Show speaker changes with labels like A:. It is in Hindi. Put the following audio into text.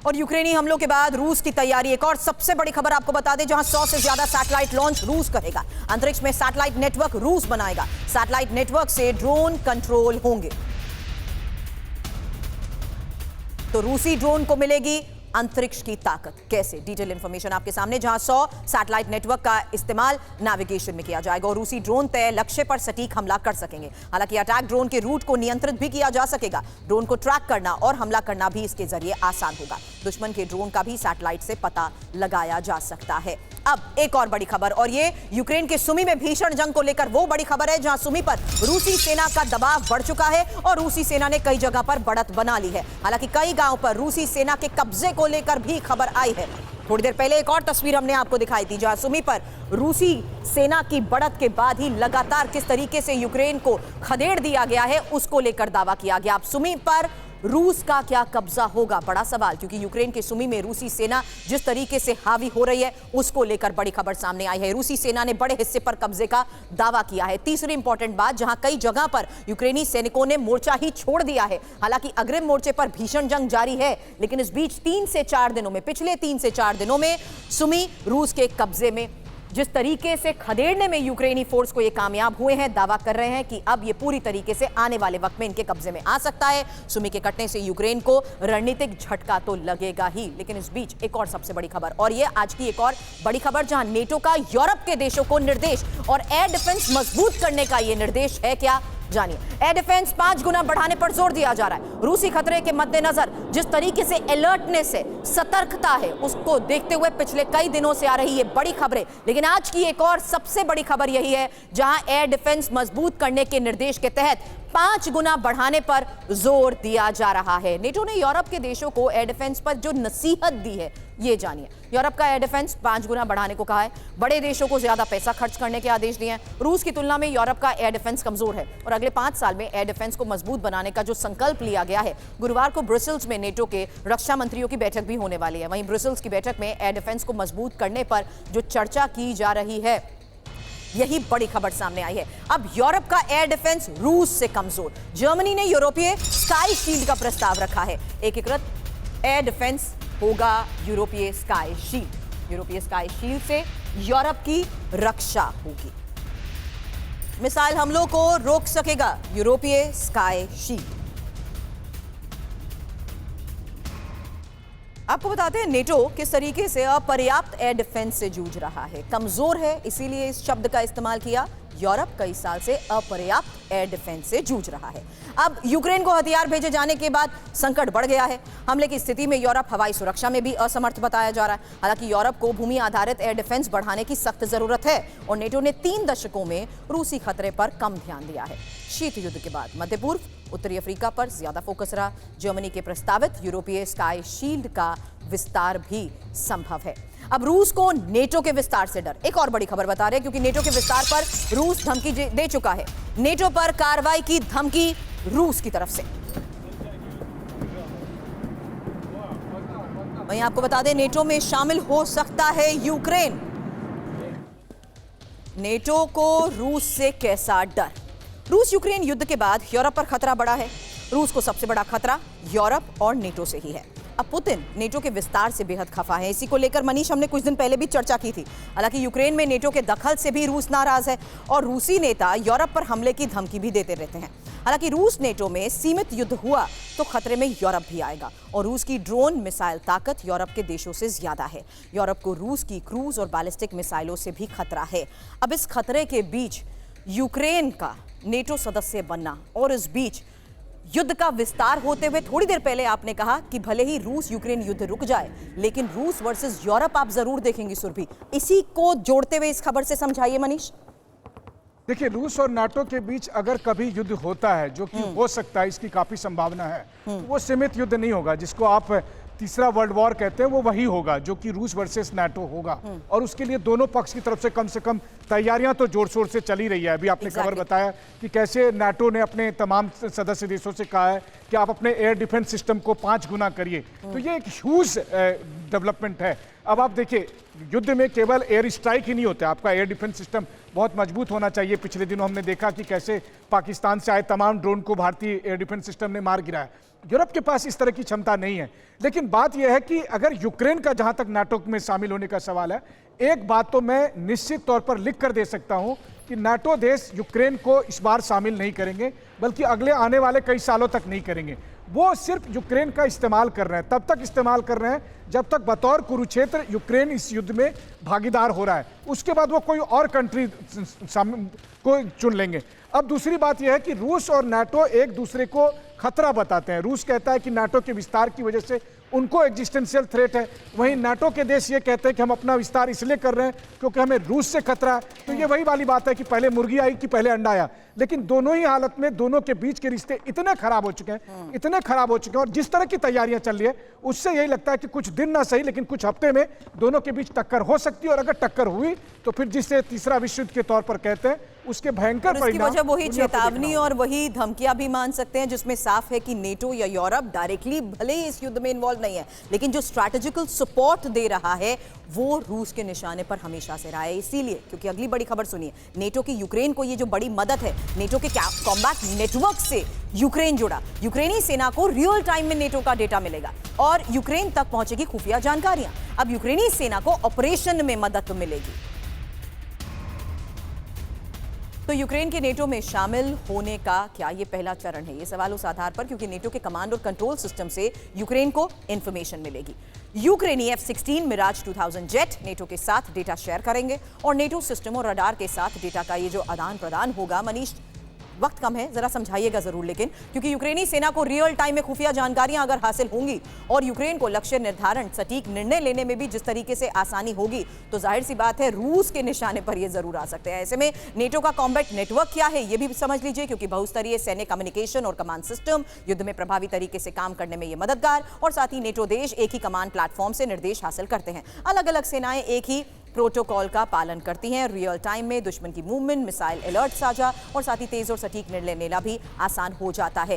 A: और यूक्रेनी हमलों के बाद रूस की तैयारी। एक और सबसे बड़ी खबर आपको बता दें, जहां 100 से ज्यादा सैटेलाइट लॉन्च रूस करेगा। अंतरिक्ष में सैटेलाइट नेटवर्क रूस बनाएगा। सैटेलाइट नेटवर्क से ड्रोन कंट्रोल होंगे, तो रूसी ड्रोन को मिलेगी अंतरिक्ष की ताकत। कैसे? डिटेल इंफॉर्मेशन आपके सामने, जहां 100 सैटेलाइट नेटवर्क का इस्तेमाल नेविगेशन में किया जाएगा और रूसी ड्रोन तय लक्ष्य पर सटीक हमला कर सकेंगे। हालांकि अटैक ड्रोन के रूट को नियंत्रित भी किया जा सकेगा। ड्रोन को ट्रैक करना और हमला करना भी इसके जरिए आसान होगा। दुश्मन के ड्रोन का भी सैटेलाइट से पता लगाया जा सकता है। अब एक और बड़ी खबर, और ये यूक्रेन के सुमी में भीषण जंग को लेकर वो बड़ी खबर है, जहां सुमी पर रूसी सेना का दबाव बढ़ चुका है और रूसी सेना ने कई जगह पर बढ़त बना ली है। हालांकि कई गांव पर रूसी सेना के कब्जे को लेकर भी खबर आई है। थोड़ी देर पहले एक और तस्वीर हमने आपको दिखाई थी, जहां सुमी पर रूसी सेना की बढ़त के बाद ही लगातार किस तरीके से यूक्रेन को खदेड़ दिया गया है, उसको लेकर दावा किया गया। अब सुमी पर रूस का क्या कब्जा होगा, बड़ा सवाल, क्योंकि यूक्रेन के सुमी में रूसी सेना जिस तरीके से हावी हो रही है उसको लेकर बड़ी खबर सामने आई है। रूसी सेना ने बड़े हिस्से पर कब्जे का दावा किया है। तीसरी इंपॉर्टेंट बात, जहां कई जगह पर यूक्रेनी सैनिकों ने मोर्चा ही छोड़ दिया है। हालांकि अग्रिम मोर्चे पर भीषण जंग जारी है, लेकिन इस बीच पिछले 3 से 4 दिनों में सुमी रूस के कब्जे में। जिस तरीके से खदेड़ने में यूक्रेनी फोर्स को ये कामयाब हुए हैं, दावा कर रहे हैं कि अब ये पूरी तरीके से आने वाले वक्त में इनके कब्जे में आ सकता है। सुमी के कटने से यूक्रेन को रणनीतिक झटका तो लगेगा ही, लेकिन इस बीच एक और सबसे बड़ी खबर, और ये आज की एक और बड़ी खबर, जहां नेटो का यूरोप के देशों को निर्देश और एयर डिफेंस मजबूत करने का ये निर्देश है। क्या? जानिए। एयर डिफेंस 5 गुना बढ़ाने पर जोर दिया जा रहा है। रूसी खतरे के मद्देनजर जिस तरीके से अलर्टनेस है, सतर्कता है, उसको देखते हुए पिछले कई दिनों से आ रही ये बड़ी खबरें, लेकिन आज की एक और सबसे बड़ी खबर यही है, जहां एयर डिफेंस मजबूत करने के निर्देश के तहत 5 गुना बढ़ाने पर जोर दिया जा रहा है। नेटो ने यूरोप के देशों को एयर डिफेंस पर जो नसीहत दी है, ये जानिए। यूरोप का एयर डिफेंस 5 गुना बढ़ाने को कहा है। बड़े देशों को ज्यादा पैसा खर्च करने के आदेश दिए हैं। रूस की तुलना में यूरोप का एयर डिफेंस कमजोर है और अगले 5 साल में एयर डिफेंस को मजबूत बनाने का जो संकल्प लिया गया है। गुरुवार को ब्रुसेल्स में नेटो के रक्षा मंत्रियों की बैठक भी होने वाली है। वहीं ब्रुसेल्स की बैठक में एयर डिफेंस को मजबूत करने पर जो चर्चा की जा रही है, यही बड़ी खबर सामने आई है। अब यूरोप का एयर डिफेंस रूस से कमजोर। जर्मनी ने यूरोपीय स्काई शील्ड का प्रस्ताव रखा है। एकीकृत एयर डिफेंस होगा यूरोपीय स्काई शील्ड। यूरोपीय स्काई शील्ड से यूरोप की रक्षा होगी। मिसाइल हमलों को रोक सकेगा यूरोपीय स्काई शील्ड। आपको बताते हैं नेटो किस तरीके से अपर्याप्त एयर डिफेंस से जूझ रहा है। कमजोर है, इसीलिए इस शब्द का इस्तेमाल किया। यूरोप कई साल से अपर्याप्त एयर डिफेंस से जूझ रहा है। अब यूक्रेन को हथियार भेजे जाने के बाद संकट बढ़ गया है। हमले की स्थिति में यूरोप हवाई सुरक्षा में भी असमर्थ बताया जा रहा है। हालांकि यूरोप को भूमि आधारित एयर डिफेंस बढ़ाने की सख्त जरूरत है और नेटो ने 3 दशकों में रूसी खतरे पर कम ध्यान दिया है। शीत युद्ध के बाद मध्य पूर्व, उत्तरी अफ्रीका पर ज्यादा फोकस रहा। जर्मनी के प्रस्तावित यूरोपीय स्काई शील्ड का विस्तार भी संभव है। अब रूस को नेटो के विस्तार से डर। एक और बड़ी खबर बता रहे हैं, क्योंकि नेटो के विस्तार पर रूस धमकी दे चुका है। नेटो पर कार्रवाई की धमकी रूस की तरफ से। वहीं आपको बता दें, नेटो में शामिल हो सकता है यूक्रेन। नेटो को रूस से कैसा डर? रूस यूक्रेन युद्ध के बाद यूरोप पर खतरा बढ़ा है। रूस को सबसे बड़ा खतरा यूरोप और नेटो से ही है। अब पुतिन नेटो के विस्तार से बेहद खफा है। इसी को लेकर मनीष, हमने कुछ दिन पहले भी चर्चा की थी। हालांकि यूक्रेन में नेटो के दखल से भी रूस नाराज है और रूसी नेता यूरोप पर हमले की धमकी भी देते रहते हैं। हालांकि रूस नेटो में सीमित युद्ध हुआ तो खतरे में यूरोप भी आएगा और रूस की ड्रोन मिसाइल ताकत यूरोप के देशों से ज्यादा है। यूरोप को रूस की क्रूज और बैलिस्टिक मिसाइलों से भी खतरा है। अब इस खतरे के बीच यूक्रेन का नेटो सदस्य बनना और इस बीच युद्ध का विस्तार होते हुए, थोड़ी देर पहले आपने कहा कि भले ही रूस यूक्रेन युद्ध रुक जाए, लेकिन रूस वर्सेस यूरोप आप जरूर देखेंगे सुरभि। इसी को जोड़ते हुए इस खबर से समझाइए मनीष।
B: देखिए, रूस और नाटो के बीच अगर कभी युद्ध होता है, जो कि हो सकता है, इसकी काफी संभावना है, तो वो सीमित युद्ध नहीं होगा। जिसको आप तीसरा वर्ल्ड वॉर कहते हैं, वो वही होगा जो कि रूस वर्सेस नाटो होगा। और उसके लिए दोनों पक्ष की तरफ से कम तैयारियां तो जोर शोर से चली रही है। अभी आपने खबर बताया कि कैसे नाटो ने अपने तमाम सदस्य देशों से कहा है कि आप अपने एयर डिफेंस सिस्टम को 5 गुना करिए। तो ये एक ह्यूज डेवलपमेंट है। अब आप देखिए, युद्ध में केवल एयर स्ट्राइक ही नहीं होता, आपका एयर डिफेंस सिस्टम बहुत मजबूत होना चाहिए। पिछले दिनों हमने देखा कि कैसे पाकिस्तान से आए तमाम ड्रोन को भारतीय एयर डिफेंस सिस्टम ने मार गिराया। यूरोप के पास इस तरह की क्षमता नहीं है। लेकिन बात यह है कि अगर यूक्रेन का जहां तक नाटो में शामिल होने का सवाल है, एक बात तो मैं निश्चित तौर पर लिख कर दे सकता हूं कि नाटो देश यूक्रेन को इस बार शामिल नहीं करेंगे, बल्कि अगले आने वाले कई सालों तक नहीं करेंगे। वो सिर्फ यूक्रेन का इस्तेमाल कर रहे हैं, तब तक इस्तेमाल कर रहे हैं जब तक बतौर कुरुक्षेत्र यूक्रेन इस युद्ध में भागीदार हो रहा है। उसके बाद वो कोई और कंट्री को चुन लेंगे। अब दूसरी बात यह है कि रूस और नाटो एक दूसरे को खतरा बताते हैं। रूस कहता है कि नाटो के विस्तार की वजह से उनको एग्जिस्टेंशियल थ्रेट है, वहीं नाटो के देश ये कहते हैं कि हम अपना विस्तार इसलिए कर रहे हैं क्योंकि हमें रूस से खतरा है। तो ये वही वाली बात है कि पहले मुर्गी आई कि पहले अंडा आया। लेकिन दोनों ही हालत में दोनों के बीच के रिश्ते इतने खराब हो चुके हैं, इतने खराब हो चुके हैं, और जिस तरह की तैयारियां चल रही है उससे यही लगता है कि कुछ दिन ना सही लेकिन कुछ हफ्ते में दोनों के बीच टक्कर हो सकती है। और अगर टक्कर हुई तो फिर जिसे तीसरा विश्व युद्ध के तौर पर कहते हैं उसके भयंकर परिणाम
A: वजह वही चेतावनी और वही धमकियां भी मान सकते हैं, जिसमें साफ है कि नेटो या यूरोप डायरेक्टली भले ही इस युद्ध में इन्वॉल्व नहीं है, लेकिन जो स्ट्रैटेजिकल सपोर्ट दे रहा है वो रूस के निशाने पर हमेशा से रहा है। इसीलिए क्योंकि अगली बड़ी खबर सुनिए, नेटो की यूक्रेन को ये जो बड़ी मदद है, नेटो के कॉम्बैट नेटवर्क से यूक्रेन जुड़ा, यूक्रेनी सेना को रियल टाइम में नेटो का डेटा मिलेगा और यूक्रेन तक पहुंचेगी खुफिया जानकारियां। अब यूक्रेनी सेना को ऑपरेशन में मदद मिलेगी। तो यूक्रेन के नेटो में शामिल होने का क्या ये पहला चरण है? ये सवाल उस आधार पर क्योंकि नेटो के कमांड और कंट्रोल सिस्टम से यूक्रेन को इंफॉर्मेशन मिलेगी। यूक्रेनी F-16 मिराज 2000 जेट नेटो के साथ डेटा शेयर करेंगे और नेटो सिस्टम और रडार के साथ डेटा का ये जो आदान प्रदान होगा, मनीष वक्त कम है, जरा समझाइएगा जरूर, लेकिन क्योंकि यूक्रेनी सेना को रियल टाइम में खुफिया जानकारियां अगर हासिल होंगी और यूक्रेन को लक्ष्य निर्धारण, सटीक निर्णय लेने में भी जिस तरीके से आसानी होगी, तो जाहिर सी बात है रूस के निशाने पर ये जरूर आ सकते हैं। ऐसे में नेटो का कॉम्बैट नेटवर्क क्या है ये भी समझ लीजिए, क्योंकि बहुस्तरीय सैन्य कम्युनिकेशन और कमांड सिस्टम युद्ध में प्रभावी तरीके से काम करने में ये मददगार, और साथ ही नेटो देश एक ही कमांड प्लेटफॉर्म से निर्देश हासिल करते हैं। अलग अलग सेनाएं एक ही प्रोटोकॉल का पालन करती हैं। रियल टाइम में दुश्मन की मूवमेंट, मिसाइल अलर्ट साझा और साथ ही तेज और सटीक निर्णय लेना भी आसान हो जाता है।